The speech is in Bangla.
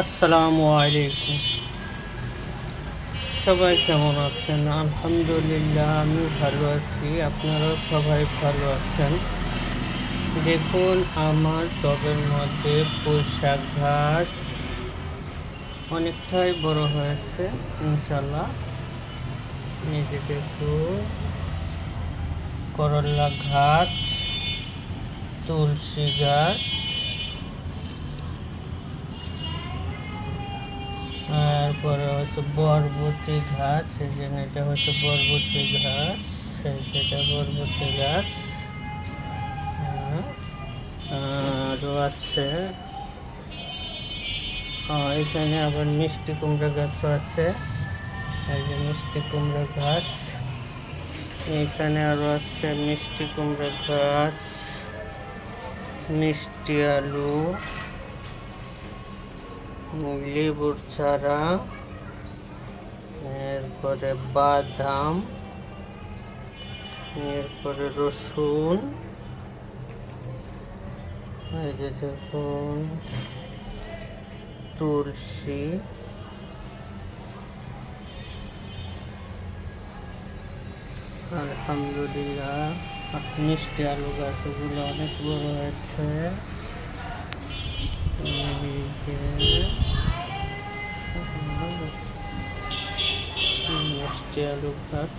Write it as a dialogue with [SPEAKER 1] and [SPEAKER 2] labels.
[SPEAKER 1] আসসালামু আলাইকুম। সবাই কেমন আছেন? আলহামদুলিল্লাহ, আমি ভালো আছি। আপনারাও সবাই ভালো আছেন। দেখুন, আমার টবের মধ্যে পুঁইশাক গাছ অনেকটাই বড় হয়েছে ইনশাল্লাহ। এই যে দেখুন, করলা গাছ, তুলসী গাছ, তারপরে হয়তো বরবটি গাছ। এই যে এটা হচ্ছে বরবটি গাছ, সেটা বরবটি গাছ। আরও আছে, এখানে আবার মিষ্টি কুমড়া গাছও আছে। এই যে মিষ্টি কুমড়া গাছ, এখানে আরও আছে মিষ্টি কুমড়া গাছ, মিষ্টি আলু, লেবুর চারা, এরপরে বাদাম, এরপরে রসুন। এই যে দেখুন, তুলসী, আলহামদুলিল্লাহ। মিষ্টি আলু গাছগুলো অনেক বড় হয়েছে। মিষ্টি আলু গাছ।